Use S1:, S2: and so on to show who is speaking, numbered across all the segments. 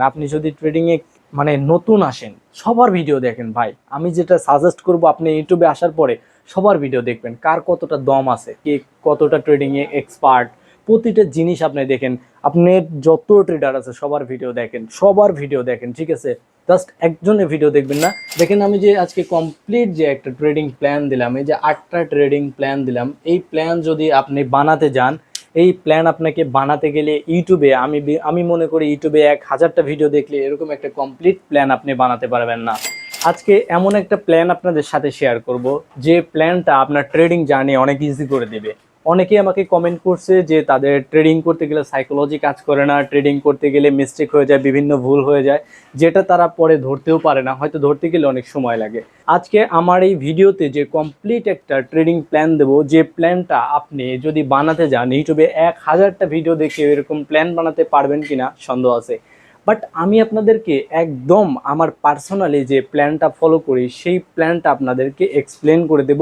S1: আপনি যদি ট্রেডিং এ মানে নতুন আসেন, সবার ভিডিও দেখেন ভাই। আমি যেটা সাজেস্ট করব, আপনি ইউটিউবে আসার পরে সবার ভিডিও দেখবেন, কার কতটা দম আছে, কে কতটা ট্রেডিং এ এক্সপার্ট, প্রতিটা জিনিস আপনি দেখেন। আপনি যত ট্রেডার আছে সবার ভিডিও দেখেন, সবার ভিডিও দেখেন, ঠিক আছে? জাস্ট একজনের ভিডিও দেখবেন না। দেখেন আমি যে আজকে কমপ্লিট যে একটা ট্রেডিং প্ল্যান দিলাম, এই যে 8টা ট্রেডিং প্ল্যান দিলাম, এই প্ল্যান যদি আপনি বানাতে যান, এই প্ল্যান আপনাকে বানাতে গেলে ইউটিউবে আমি মনে করি ইউটিউবে 1000টা ভিডিও দেখলে এরকম একটা কমপ্লিট প্ল্যান আপনি বানাতে পারবেন না। আজকে এমন একটা প্ল্যান আপনাদের সাথে শেয়ার করব, যে প্ল্যানটা আপনার ট্রেডিং জার্নি অনেক ইজি করে দেবে। অনেকেই আমাকে কমেন্ট করছে যে তাদের ট্রেডিং করতে গেলে সাইকোলজি কাজ করে না, ট্রেডিং করতে গেলে মিস্টেক হয়ে যায়, বিভিন্ন ভুল হয়ে যায়, যেটা তারা পরে ধরতেও পারে না, হয়তো ধরতে গেলে অনেক সময় লাগে। আজকে আমার এই ভিডিওতে যে কমপ্লিট একটা ট্রেডিং প্ল্যান দেবো, যে প্ল্যানটা আপনি যদি বানাতে যান, ইউটিউবে 1000টা ভিডিও দেখে এরকম প্ল্যান বানাতে পারবেন কিনা সন্দেহ আছে। বাট আমি আপনাদেরকে একদম আমার পার্সোনালি যে প্ল্যানটা ফলো করি, সেই প্ল্যানটা আপনাদেরকে এক্সপ্লেন করে দেব।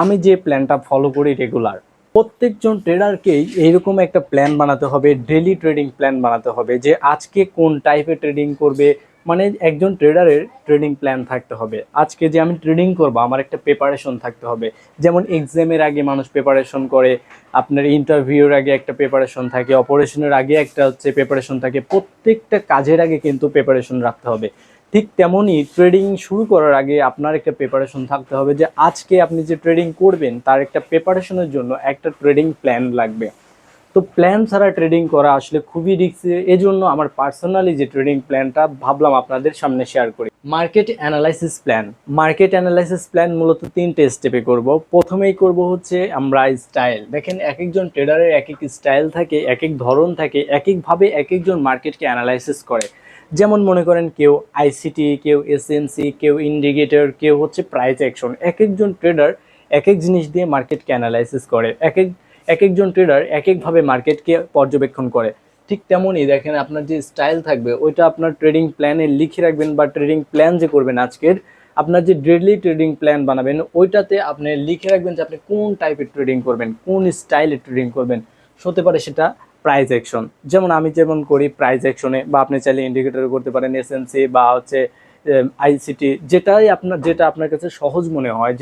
S1: আমি যে প্ল্যানটা ফলো করি রেগুলার, প্রত্যেকজন ট্রেডারকেই এইরকম একটা প্ল্যান বানাতে হবে, ডেলি ট্রেডিং প্ল্যান বানাতে হবে, যে আজকে কোন টাইপের ট্রেডিং করবে। মানে একজন ট্রেডারের ট্রেডিং প্ল্যান থাকতে হবে। আজকে যে আমি ট্রেডিং করব, আমার একটা প্রিপারেশন থাকতে হবে। যেমন এক্সামের আগে মানুষ প্রিপারেশন করে, আপনার ইন্টারভিউর আগে একটা প্রিপারেশন থাকে, অপারেশনের আগে একটা হচ্ছে প্রিপারেশন থাকে, প্রত্যেকটা কাজের আগে কিন্তু প্রিপারেশন রাখতে হবে। ঠিক তেমনই ট্রেডিং শুরু করার আগে আপনার একটা প্রিপারেশন থাকতে হবে, যে আজকে আপনি যে ট্রেডিং করবেন তার একটা প্রিপারেশনের জন্য একটা ট্রেডিং প্ল্যান লাগবে। তো প্ল্যান ছাড়া ট্রেডিং করা আসলে খুবই রিস্কি। এই জন্য আমার পার্সোনালি যে ট্রেডিং প্ল্যানটা ভাবলাম আপনাদের সামনে শেয়ার করি। Market analysis plan. Market analysis plan মূলত 3টে স্টেপে করব। প্রথমেই করব হচ্ছে আমরা স্টাইল। দেখেন এক একজন ট্রেডারের এক এক স্টাইল থাকে, এক এক ধরন থাকে, এক একভাবে এক একজন মার্কেটকে অ্যানালাইসিস করে। যেমন মনে করেন কেউ আইসিটি, কেউ এসএনসি, কেউ ইন্ডিকেটর, কেউ হচ্ছে প্রাইস অ্যাকশন। এক একজন ট্রেডার এক এক জিনিস দিয়ে মার্কেটকে অ্যানালাইসিস করে, এক একজন ট্রেডার এক একভাবে মার্কেটকে পর্যবেক্ষণ করে। ঠিক তেমনই দেখেন আপনার যে স্টাইল থাকবে ওইটা আপনার ট্রেডিং প্ল্যানে লিখে রাখবেন, বা ট্রেডিং প্ল্যান যে করবেন আজকের, আপনার যে ডেইলি ট্রেডিং প্ল্যান বানাবেন ওইটাতে আপনি লিখে রাখবেন যে আপনি কোন টাইপের ট্রেডিং করবেন, কোন স্টাইলে ট্রেডিং করবেন। হতে পারে সেটা প্রাইস অ্যাকশন, যেমন আমি যেমন করি প্রাইস অ্যাকশনে, বা আপনি চাইলে ইন্ডিকেটর করতে পারেন, এসএনসি বা হচ্ছে আইসিটি, যেটা আপনার কাছে সহজ মনে হয়,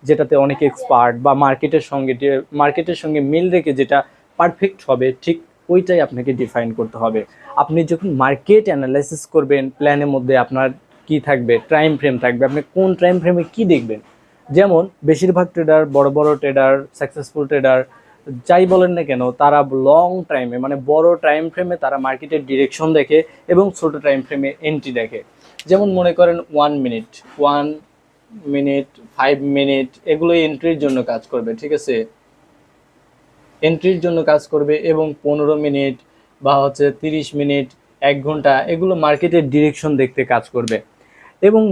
S1: যেটাতে অনেক এক্সপার্ট, বা মার্কেটের সঙ্গে মিল রেখে যেটা পারফেক্ট হবে, ঠিক ওইটাই আপনাকে ডিফাইন করতে হবে। আপনি যখন মার্কেট অ্যানালাইসিস করবেন, প্ল্যানের মধ্যে আপনার কি থাকবে, টাইম ফ্রেম থাকবে, আপনি কোন টাইম ফ্রেমে কি দেখবেন। যেমন বেশিরভাগ ট্রেডার, বড় বড় ট্রেডার, সাকসেসফুল ট্রেডার যাই বলেন না কেন, তারা লং টাইমে মানে বড় টাইম ফ্রেমে তারা মার্কেটের ডিরেকশন দেখে, এবং ছোট টাইম ফ্রেমে এন্ট্রি দেখে। যেমন মনে করেন 1 মিনিট, 1 মিনিট, 5 মিনিট, এগুলো এন্ট্রির জন্য কাজ করবে, ঠিক আছে? এন্ট্রির জন্য কাজ করবে। এবং 15 মিনিট বা হচ্ছে 30 মিনিট, 1 ঘন্টা, এগুলো মার্কেটের ডিরেকশন দেখতে কাজ করবে। এবং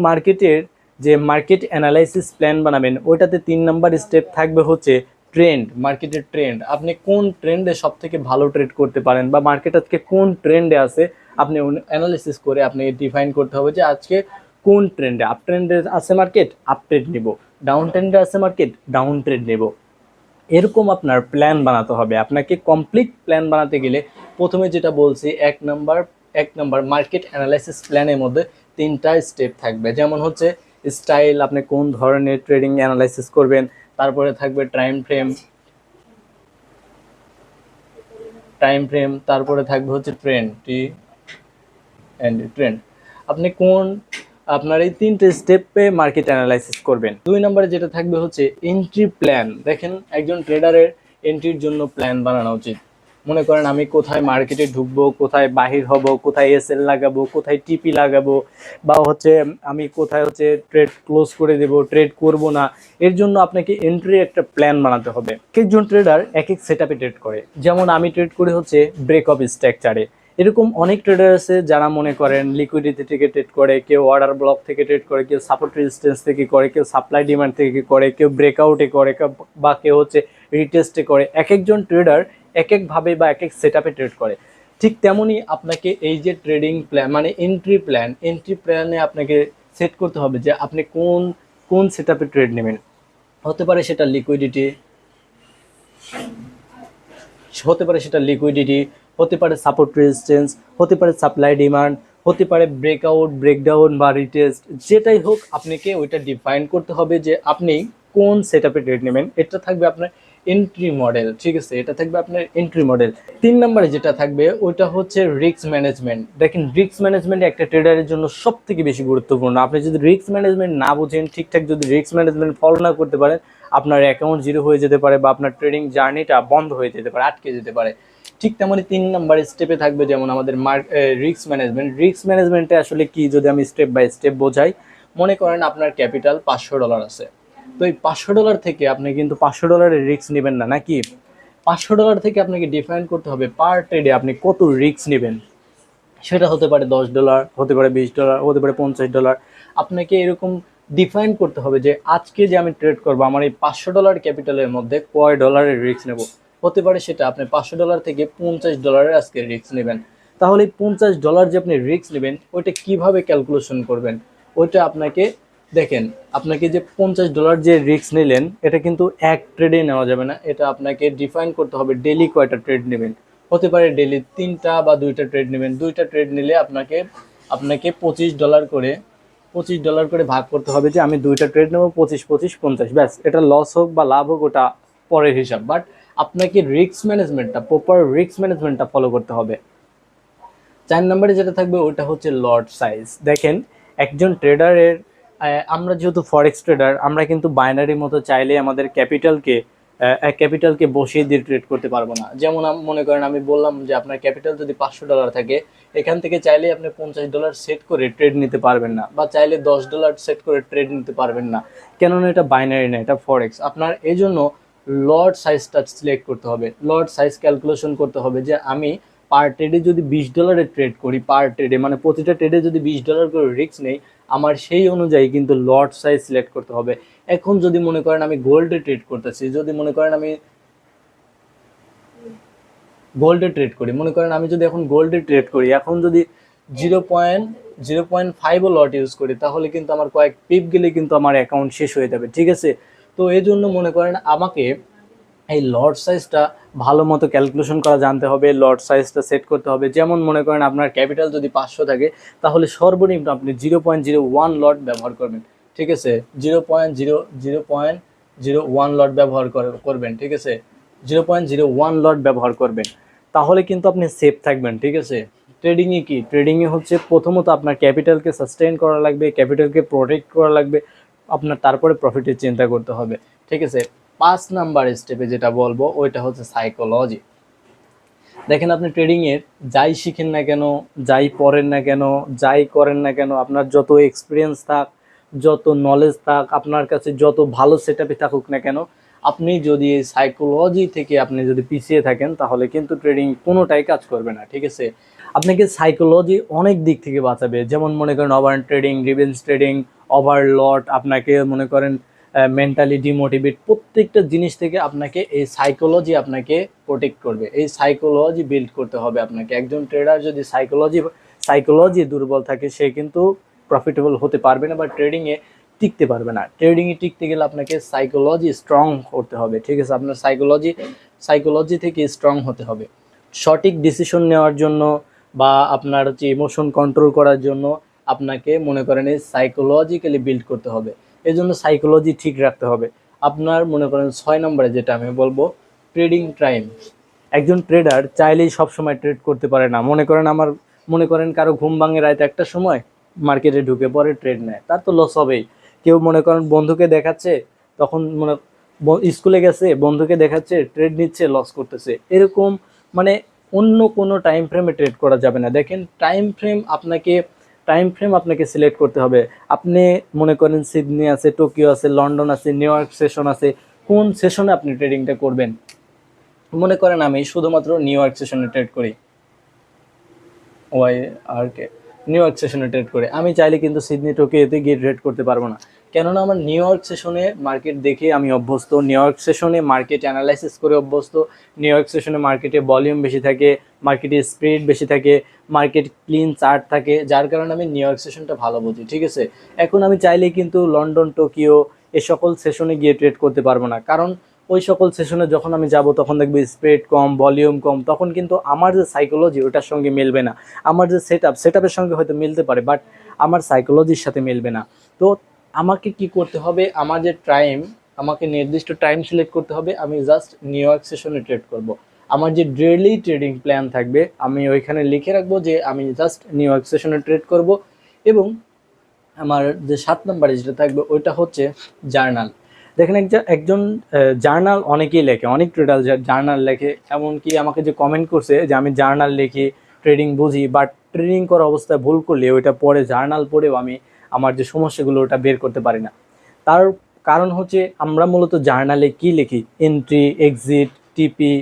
S1: মার্কেট অ্যানালাইসিস প্ল্যান বানাবেন, ওইটাতে 3 নাম্বার স্টেপ থাকবে হচ্ছে ট্রেন্ড। মার্কেটের ট্রেন্ড, আপনি কোন ট্রেন্ডে সব থেকে ভালো ট্রেড করতে পারেন, বা মার্কেট আজকে কোন ট্রেন্ডে আছে, আপনি অ্যানালাইসিস করে আপনি ডিফাইন করতে হবে যে আজকে কোন ট্রেন্ডে, আপ ট্রেন্ডে আছে মার্কেট, আপ ট্রেড নিব, ডাউন ট্রেন্ডে আছে মার্কেট, ডাউন ট্রেড নেব। এরকম আপনার প্ল্যান বানাতে হবে। আপনাকে কমপ্লিট প্ল্যান বানাতে গেলে প্রথমে যেটা বলছি, এক নাম্বার মার্কেট অ্যানালাইসিস প্ল্যানের মধ্যে 3টা স্টেপ থাকবে। যেমন হচ্ছে স্টাইল, আপনি কোন ধরনের ট্রেডিং অ্যানালাইসিস করবেন, তারপরে থাকবে টাইম ফ্রেম, তারপরে থাকবে হচ্ছে ট্রেন্ড। আপনি আপনার এই 3টে স্টেপে মার্কেট অ্যানালাইসিস করবেন। 2 নম্বরে যেটা থাকবে হচ্ছে এন্ট্রি প্ল্যান। দেখেন একজন ট্রেডারের এন্ট্রির জন্য প্ল্যান বানানো উচিত। মনে করেন আমি কোথায় মার্কেটে ঢুকবো, কোথায় বাহির হব, কোথায় এসএল লাগাবো, কোথায় টিপি লাগাবো, বা হচ্ছে আমি কোথায় হচ্ছে ট্রেড ক্লোজ করে দেব, ট্রেড করব না। এর জন্য আপনাকে এন্ট্রি একটা প্ল্যান বানাতে হবে। একজন ট্রেডার এক এক সেটআপে ট্রেড করে। যেমন আমি ট্রেড করি হচ্ছে ব্রেক অফ স্ট্রাকচারে। এরকম অনেক ট্রেডার আছে যারা মনে করেন লিকুইডিটি থেকে ট্রেড করে, কেউ অর্ডার ব্লক থেকে ট্রেড করে, কেউ সাপোর্ট রেজিস্ট্যান্স থেকে করে, কেউ সাপ্লাই ডিমান্ড থেকে করে, কেউ ব্রেকআউটে করে, বা কেউ হচ্ছে রিটেস্টে করে। এক একজন ট্রেডার এক একভাবে বা এক এক সেটআপে ট্রেড করে। ঠিক তেমনই আপনাকে এই যে ট্রেডিং প্ল্যান মানে এন্ট্রি প্ল্যানে আপনাকে সেট করতে হবে যে আপনি কোন কোন সেটআপে ট্রেড নেবেন। হতে পারে সেটা লিকুইডিটি, হতে পারে সাপোর্ট রেজিস্ট্যান্স, হতে পারে সাপ্লাই ডিমান্ড, হতে পারে ব্রেকআউট, ব্রেকডাউন বা রিটেস্ট, যেটাই হোক আপনাকে ওইটা ডিফাইন করতে হবে যে আপনি কোন সেটআপে ট্রেড নেবেন। এটা থাকবে আপনার এন্ট্রি মডেল, ঠিক আছে, এটা থাকবে আপনার এন্ট্রি মডেল। 3 নম্বরে যেটা থাকবে ওইটা হচ্ছে রিস্ক ম্যানেজমেন্ট। দেখেন রিস্ক ম্যানেজমেন্ট একটা ট্রেডারের জন্য সব থেকে বেশি গুরুত্বপূর্ণ। আপনি যদি রিস্ক ম্যানেজমেন্ট না বুঝেন, ঠিকঠাক যদি রিস্ক ম্যানেজমেন্ট ফলো না করতে পারেন, আপনার অ্যাকাউন্ট জিরো হয়ে যেতে পারে বা আপনার ট্রেডিং জার্নিটা বন্ধ হয়ে যেতে পারে, আটকে যেতে পারে। ঠিক তেমনি 3 নম্বর স্টেপে থাকবে যেমন আমাদের রিস্ক ম্যানেজমেন্ট। রিস্ক ম্যানেজমেন্টে আসলে কি, যদি আমি স্টেপ বাই স্টেপ বোঝাই, মনে করেন আপনার ক্যাপিটাল $500 আছে। তো এই $500 থেকে আপনি কিন্তু $500 রিস্ক নেবেন না, নাকি $500 থেকে আপনাকে ডিফাইন করতে হবে পার ট্রেডে আপনি কত রিস্ক নেবেন। সেটা হতে পারে $10, হতে পারে $20, হতে পারে $50। আপনাকে এরকম ডিফাইন করতে হবে যে আজকে যে আমি ট্রেড করবো আমার এই $500 ক্যাপিটালের মধ্যে কয় ডলারের রিস্ক নেব। হতে পারে সেটা আপনি $500 থেকে $50 আজকে রিস্ক নেবেন। তাহলে $50 যে আপনি রিস্ক নেবেন ওইটা কিভাবে ক্যালকুলেশন করবেন, ওইটা আপনাকে দেখেন, আপনাকে যে $50 যে রিস্ক নিলেন এটা কিন্তু এক ট্রেডে নেওয়া যাবে না, এটা আপনাকে ডিফাইন করতে হবে ডেলি কয়টা ট্রেড নেবেন। হতে পারে ডেলি 3টা বা 2টা ট্রেড নেবেন। 2টা ট্রেড নিলে আপনাকে আপনাকে $25 করে ভাগ করতে হবে যে আমি 2টা ট্রেড নেবো, 25 25 50, ব্যাস। এটা লস হোক বা লাভ হোক ওটা পরের হিসাব, বাট আপনাকে রিস্ক ম্যানেজমেন্টটা, প্রপার রিস্ক ম্যানেজমেন্টটা ফলো করতে হবে। 4 নম্বরে যেটা থাকবে ওটা হচ্ছে লট সাইজ। দেখেন একজন ট্রেডারের, আমরা যেহেতু ফরেক্স ট্রেডার, আমরা কিন্তু বাইনারির মতো চাইলে আমাদের ক্যাপিটালকে বসিয়ে দিয়ে ট্রেড করতে পারবো না। যেমন মনে করেন আমি বললাম যে আপনার ক্যাপিটাল যদি $500 থাকে, এখান থেকে চাইলে আপনি $50 সেট করে ট্রেড নিতে পারবেন না, বা চাইলে $10 সেট করে ট্রেড নিতে পারবেন না, কেননা এটা বাইনারি না, এটা ফরেক্স। আপনার এই জন্য লট সাইজটা সিলেক্ট করতে হবে, লট সাইজ ক্যালকুলেশন করতে হবে যে আমি পার ট্রেডে যদি $20 ট্রেড করি, পার ট্রেডে মানে প্রতিটা ট্রেডে যদি $20 করে রিস্ক নেই, আমার সেই অনুযায়ী কিন্তু লট সাইজ সিলেক্ট করতে হবে। এখন যদি মনে করেন আমি গোল্ডে ট্রেড করতেছি, যদি মনে করেন আমি গোল্ডে ট্রেড করি, মনে করেন আমি যদি এখন গোল্ডে ট্রেড করি, এখন যদি 0.05ও লট ইউজ করি, তাহলে কিন্তু আমার কয়েক পিপ গেলে কিন্তু আমার অ্যাকাউন্ট শেষ হয়ে যাবে, ঠিক আছে। তো এই জন্য মনে করেন আমাকে এই লট সাইজটা ভালো মতো ক্যালকুলেশন করা জানতে হবে, লট সাইজটা সেট করতে হবে। যেমন মনে করেন আপনার ক্যাপিটাল যদি 500 থাকে, তাহলে সর্বনিম্ন আপনি 0.01 লট ব্যবহার করবেন, ঠিক আছে। 0.01 লট ব্যবহার করবেন, ঠিক আছে। 0.01 লট ব্যবহার করবেন, তাহলে কিন্তু আপনি সেফ থাকবেন, ঠিক আছে। ট্রেডিংয়ে কি, ট্রেডিংয়ে হচ্ছে প্রথমত আপনার ক্যাপিটালকে সাস্টেইন করা লাগবে, ক্যাপিটালকে প্রোটেক্ট করা লাগবে, আপনার তারপরে প্রফিটের চিন্তা করতে হবে, ঠিক আছে। 5 নাম্বার স্টেপে যেটা বলবো ওইটা হচ্ছে সাইকোলজি। দেখেন আপনি ট্রেডিংয়ের যাই শিখেন না কেন, যাই পড়েন না কেন, যাই করেন না কেন, আপনার যত এক্সপিরিয়েন্স থাক, যত নলেজ থাক, আপনার কাছে যত ভালো সেটআপই থাকুক না কেন, আপনি যদি এই সাইকোলজি থেকে আপনি যদি পিছিয়ে থাকেন, তাহলে কিন্তু ট্রেডিং কোনোটাই কাজ করবে না, ঠিক আছে। আপনাকে সাইকোলজি অনেক দিক থেকে বাঁচাবে, যেমন মনে করেন ওভার ট্রেডিং, রিভেঞ্জ ট্রেডিং, ওভারলট, আপনাকে মনে করেন মেন্টালি ডিমোটিভেট, প্রত্যেকটা জিনিস থেকে আপনাকে এই সাইকোলজি আপনাকে প্রোটেক্ট করবে। এই সাইকোলজি বিল্ড করতে হবে আপনাকে। একজন ট্রেডার যদি সাইকোলজি দুর্বল থাকে, সে কিন্তু প্রফিটেবল হতে পারবে না বা ট্রেডিংয়ে টিকতে পারবে না। ট্রেডিংয়ে টিকতে গেলে আপনাকে সাইকোলজি স্ট্রং করতে হবে, ঠিক আছে। আপনার সাইকোলজি থেকে স্ট্রং হতে হবে সঠিক ডিসিশন নেওয়ার জন্য, বা আপনার হচ্ছে ইমোশন কন্ট্রোল করার জন্য আপনাকে মনে করেন এই সাইকোলজিক্যালি বিল্ড করতে হবে। এই জন্য সাইকোলজি ঠিক রাখতে হবে আপনার। মনে করেন 6 নম্বরে যেটা আমি বলবো, ট্রেডিং টাইম। একজন ট্রেডার চাইলেই সবসময় ট্রেড করতে পারে না। মনে করেন কারো ঘুম ভাঙে রাত একটা সময়, মার্কেটে ঢুকে পরে ট্রেড নেয়, তার তো লস হবেই। কেউ মনে করেন বন্ধুকে দেখাচ্ছে, তখন স্কুলে গেছে, বন্ধুকে দেখাচ্ছে, ট্রেড নিচ্ছে, লস করতেছে, এরকম মানে অন্য কোনো টাইম ফ্রেমে ট্রেড করা যাবে না। দেখেন টাইম ফ্রেম আপনাকে সিলেক্ট করতে হবে। আপনি মনে করেন সিডনি আছে, টোকিও আছে, লন্ডন আছে, নিউ ইয়র্ক সেশন আছে, কোন সেশনে আপনি ট্রেডিংটা করবেন। মনে করেন আমি শুধুমাত্র নিউ ইয়র্ক সেশনে ট্রেড করি, ওয়াই আর কে নিউ ইয়র্ক সেশনে ট্রেড করে, আমি চাইলে কিন্তু সিডনি টোকিওতে গিয়ে ট্রেড করতে পারবো না, কেননা আমার নিউ ইয়র্ক সেশনে মার্কেট দেখে আমি অভ্যস্ত, নিউ ইয়র্ক সেশনে মার্কেট অ্যানালাইসিস করে অভ্যস্ত, নিউ ইয়র্ক সেশনে মার্কেটে ভলিউম বেশি থাকে, মার্কেটে স্প্রিড বেশি থাকে, মার্কেট ক্লিন চার্ট থাকে, যার কারণে আমি নিউ ইয়র্ক সেশনটা ভালো বুঝি, ঠিক আছে। এখন আমি চাইলে কিন্তু লন্ডন, টোকিও এ সকল সেশনে গিয়ে ট্রেড করতে পারবো না, কারণ ওই সকল সেশনে যখন আমি যাব তখন দেখবো স্পিড কম, ভলিউম কম, তখন কিন্তু আমার যে সাইকোলজি ওটার সঙ্গে মিলবে না। আমার যে সেটআপের সঙ্গে হয়তো মিলতে পারে, বাট আমার সাইকোলজির সাথে মিলবে না। তো আমাকে কি করতে হবে, আমার যে টাইম, আমাকে নির্দিষ্ট টাইম সিলেক্ট করতে হবে। আমি জাস্ট নিউ ইয়র্ক সেশনে ট্রেড করব। আমার যে ডেইলি ট্রেডিং প্ল্যান থাকবে আমি ওইখানে লিখে রাখবো যে আমি জাস্ট নিউ ইয়র্ক সেশনে ট্রেড করব। এবং আমার যে 7 নম্বরে যেটা থাকবে ওইটা হচ্ছে জার্নাল। দেখেন একজন জার্নাল অনেকেই লেখে, অনেক ট্রেডার জার্নাল লেখে, এমনকি আমাকে যে কমেন্ট করছে যে আমি জার্নাল লিখি, ট্রেডিং বুঝি, বাট ট্রেডিং করা অবস্থায় ভুল করলে ওইটা পরে জার্নাল পড়েও আমি আমার যে সমস্যাগুলো ওটা বের করতে পারি না। তার কারণ হচ্ছে আমরা মূলত জার্নালে কি লিখি, এন্ট্রি, এক্সিট, টিপি,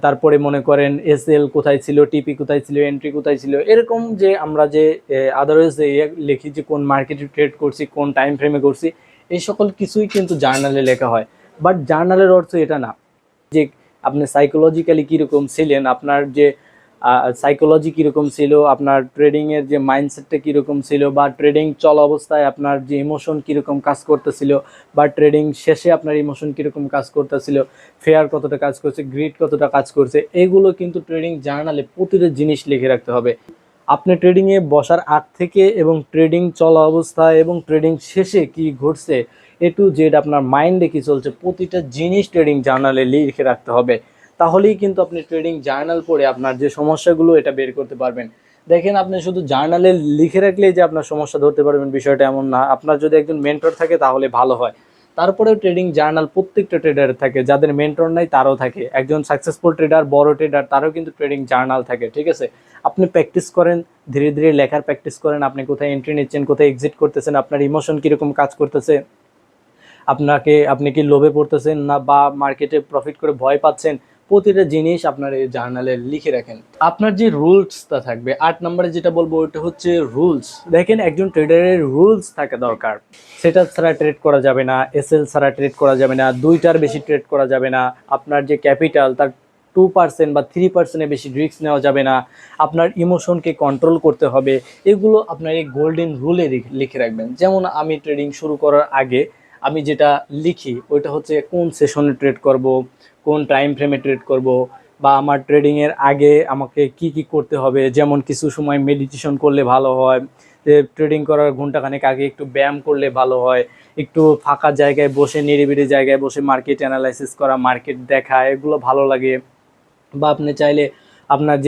S1: তারপরে মনে করেন এসএল কোথায় ছিল, টিপি কোথায় ছিল, এন্ট্রি কোথায় ছিল, এরকম যে আমরা যে আদারওয়াইজ লিখি যে কোন মার্কেটে ট্রেড করছি, কোন টাইম ফ্রেমে করছি, এই সকল কিছুই কিন্তু জার্নালে লেখা হয়। বাট জার্নালের অর্থ এটা না যে আপনি সাইকোলজিক্যালি কীরকম ছিলেন, আপনার যে সাইকোলজি কীরকম ছিল, আপনার ট্রেডিংয়ের যে মাইন্ডসেটটা কীরকম ছিল, বা ট্রেডিং চল অবস্থায় আপনার যে ইমোশন কীরকম কাজ করতেছিল, বা ট্রেডিং শেষে আপনার ইমোশন কীরকম কাজ করতেছিল, ফেয়ার কতটা কাজ করছে, গ্রিড কতটা কাজ করছে, এগুলো কিন্তু ট্রেডিং জার্নালে প্রতিটা জিনিস লিখে রাখতে হবে। আপনি ট্রেডিংয়ে বসার আগ থেকে এবং ট্রেডিং চলা অবস্থায় এবং ট্রেডিং শেষে কি ঘটছে, এ টু জেড আপনার মাইন্ডে কী চলছে, প্রতিটা জিনিস ট্রেডিং জার্নালে লিখে রাখতে হবে। তাহলেই কিন্তু আপনি ট্রেডিং জার্নাল পড়ে আপনার যে সমস্যাগুলো এটা বের করতে পারবেন। দেখেন, আপনি শুধু জার্নালে লিখে রাখলেই যে আপনার সমস্যা ধরতে পারবেন বিষয়টা এমন না। আপনার যদি একজন মেন্টর থাকে তাহলে ভালো হয়। তারপরেও ট্রেডিং জার্নাল প্রত্যেকটা ট্রেডারের থাকে, যাদের মেন্টর নাই তারও থাকে। একজন সাকসেসফুল ট্রেডার, বড় ট্রেডার, তারও কিন্তু ট্রেডিং জার্নাল থাকে, ঠিক আছে। আপনি প্র্যাকটিস করেন, ধীরে ধীরে লেখার প্র্যাকটিস করেন, আপনি কোথায় এন্ট্রি নিচ্ছেন, কোথায় এক্সিট করতেছেন, আপনার ইমোশন কীরকম কাজ করতেছে, আপনি কি লোভে পড়তেছেন না বা মার্কেটে প্রফিট করে ভয় পাচ্ছেন, প্রতিটা জিনিস আপনার এই জার্নালে লিখে রাখেন। আপনার যে রুলসটা থাকবে, 8 নম্বরে যেটা বলবো ওটা হচ্ছে রুলস। দেখেন, একজন ট্রেডারের রুলস থাকা দরকার। সেটা ছাড়া ট্রেড করা যাবে না, এসএল ছাড়া ট্রেড করা যাবে না, 2টার বেশি ট্রেড করা যাবে না, আপনার যে ক্যাপিটাল তার 2% বা 3%-এর বেশি রিস্ক নেওয়া যাবে না, আপনার ইমোশনকে কন্ট্রোল করতে হবে। এগুলো আপনার এই গোল্ডেন রুলে লিখে রাখবেন। যেমন আমি ট্রেডিং শুরু করার আগে আমি যেটা লিখি ওইটা হচ্ছে কোন সেশনে ট্রেড করব, কোন টাইম ফ্রেমে ট্রেড করব, বা আমার ট্রেডিংয়ের আগে আমাকে কি কি করতে হবে। যেমন কিছু সময় মেডিটেশন করলে ভালো হয়, ট্রেডিং করার ঘন্টাখানেক আগে একটু ব্যায়াম করলে ভালো হয়, একটু ফাঁকা জায়গায় বসে, নিরিবিলি জায়গায় বসে মার্কেট অ্যানালাইসিস করা, মার্কেট দেখা, এগুলো ভালো লাগে। বা আপনি চাইলে আপনার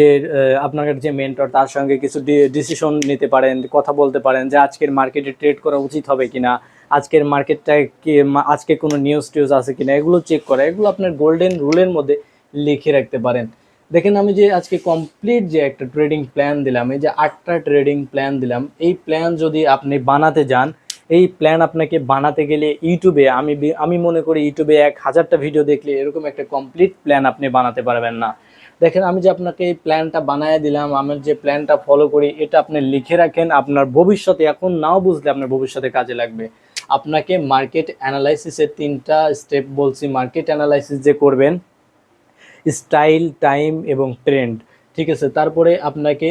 S1: যে মেন্টর তার সঙ্গে কিছু ডিসিশন নিতে পারেন, কথা বলতে পারেন যে আজকের মার্কেটে ট্রেড করা উচিত হবে কিনা, আজকের মার্কেটটা কি, আজকে কোনো নিউজ আছে কিনা, এগুলো চেক করা। এগুলো আপনার গোল্ডেন রুলের মধ্যে লিখে রাখতে পারেন। দেখেন, আমি যে আজকে কমপ্লিট যে একটা ট্রেডিং প্ল্যান দিলাম, এই যে 8টা ট্রেডিং প্ল্যান দিলাম, এই প্ল্যান যদি আপনি বানাতে যান, এই প্ল্যান আপনাকে বানাতে গেলে ইউটিউবে আমি মনে করি ইউটিউবে 1000টা ভিডিও দেখলে এরকম একটা কমপ্লিট প্ল্যান আপনি বানাতে পারবেন না। দেখেন, আমি যে আপনাকে এই প্ল্যানটা বানিয়ে দিলাম, আমার যে প্ল্যানটা ফলো করি এটা আপনি লিখে রাখেন। আপনার ভবিষ্যতে, এখন নাও বুঝলে আপনার ভবিষ্যতে কাজে লাগবে। আপনাকে মার্কেট অ্যানালাইসিসের 3টা স্টেপ বলছি। মার্কেট অ্যানালাইসিস যে করবেন, স্টাইল, টাইম এবং ট্রেন্ড, ঠিক আছে। তারপরে আপনাকে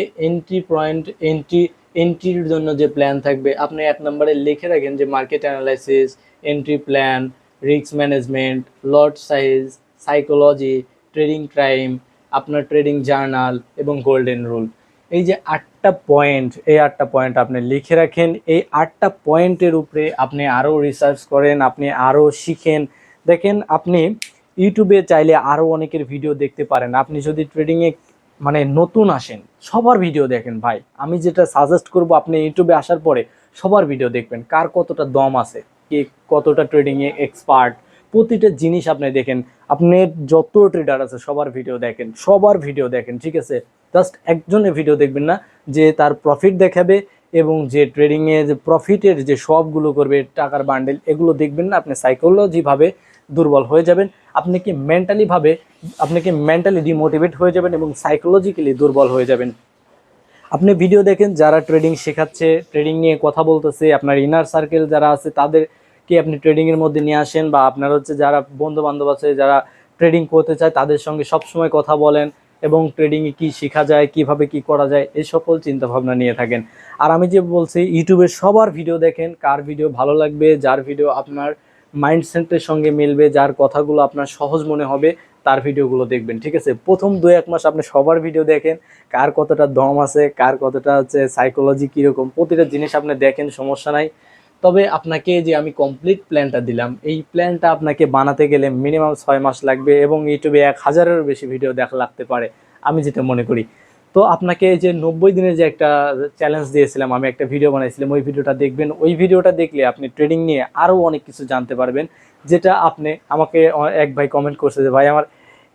S1: এন্ট্রির জন্য যে প্ল্যান থাকবে, আপনি 1 নম্বরে লিখে রাখেন যে market analysis, entry plan, risk management, লট সাইজ, সাইকোলজি, ট্রেডিং টাইম, আপনার ট্রেডিং জার্নাল এবং গোল্ডেন রুল। এই যে 8টা পয়েন্ট, এই 8টা পয়েন্ট আপনি লিখে রাখেন। এই 8টা পয়েন্টের উপরে আপনি আরও রিসার্চ করেন, আপনি আরও শিখেন। দেখেন, আপনি ইউটিউবে চাইলে আরও অনেকের ভিডিও দেখতে পারেন। আপনি যদি ট্রেডিংয়ে নতুন আসেন, সবার ভিডিও দেখেন ভাই। আমি যেটা সাজেস্ট করব, আপনি ইউটিউবে আসার পরে সবার ভিডিও দেখবেন, কার কতটা দম আছে, কে কতটা ট্রেডিংয়ে এক্সপার্ট, প্রতিটা জিনিস আপনি দেখেন। আপনি যত ট্রেডার আছে সবার ভিডিও দেখেন, ঠিক আছে। জাস্ট একজনের ভিডিও দেখবেন না যে তার প্রফিট দেখাবে এবং যে ট্রেডিংয়ে যে প্রফিটের যে সবগুলো করবে, টাকার বান্ডেল, এগুলো দেখবেন না। আপনি সাইকোলজিভাবে দুর্বল হয়ে যাবেন, আপনি কি মেন্টালি ডিমোটিভেট হয়ে যাবেন এবং সাইকোলজিক্যালি দুর্বল হয়ে যাবেন। আপনি ভিডিও দেখেন যারা ট্রেডিং শেখাচ্ছে, ট্রেডিং নিয়ে কথা বলতেছে, আপনার ইনার সার্কেল যারা আছে তাদেরকে আপনি ট্রেডিংয়ের মধ্যে নিয়ে আসেন, বা আপনার হচ্ছে যারা বন্ধু বান্ধব আছে যারা ট্রেডিং করতে চায় তাদের সঙ্গে সবসময় কথা বলেন এবং ট্রেডিংয়ে কী শেখা যায়, কিভাবে কি করা যায়, এই সকল চিন্তাভাবনা নিয়ে থাকেন। আর আমি যে বলছি, ইউটিউবে সবার ভিডিও দেখেন, কার ভিডিও ভালো লাগবে, যার ভিডিও আপনার মাইন্ডসেটের সঙ্গে মিলবে, যার কথাগুলো আপনার সহজ মনে হবে তার ভিডিওগুলো দেখবেন, ঠিক আছে? প্রথম 2-1 মাস আপনি সবার ভিডিও দেখেন, কার কতটা দম আছে, কার কতটা হচ্ছে সাইকোলজি কীরকম, প্রতিটা জিনিস আপনি দেখেন, সমস্যা নাই। তবে আপনাকে যে আমি কমপ্লিট প্ল্যানটা দিলাম, এই প্ল্যানটা আপনাকে বানাতে গেলে মিনিমাম 6 মাস লাগবে এবং ইউটিউবে 1000-এরও বেশি ভিডিও দেখা লাগতে পারে, আমি যেটা মনে করি। তো আপনাকে যে 90 দিনের যে একটা চ্যালেঞ্জ দিয়েছিলাম, আমি একটা ভিডিও বানাইছিলাম, ওই ভিডিওটা দেখবেন। ওই ভিডিওটা দেখলে আপনি ট্রেডিং নিয়ে আরও অনেক কিছু জানতে পারবেন, যেটা আপনি আমাকে এক ভাই কমেন্ট করছে যে ভাই আমার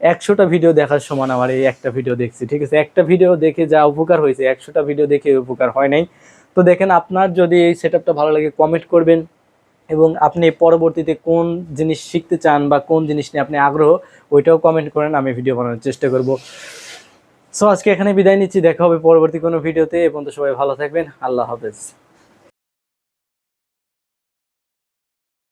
S1: 100টা ভিডিও দেখার সমান আমার এই একটা ভিডিও দেখছি, ঠিক আছে? একটা ভিডিও দেখে যা উপকার হয়েছে 100টা ভিডিও দেখে উপকার হয় নাই। তো দেখেন, আপনার যদি এই সেটআপটা ভালো লাগে কমেন্ট করবেন, এবং আপনি পরবর্তীতে কোন জিনিস শিখতে চান বা কোন জিনিস নিয়ে আপনি আগ্রহ, ওইটাও কমেন্ট করেন, আমি ভিডিও বানানোর চেষ্টা করব। সো আজকে এখানে বিদায় নিচ্ছি, দেখা হবে পরবর্তী কোনো ভিডিওতে। এ পর্যন্ত সবাই ভালো থাকবেন, আল্লাহ হাফেজ।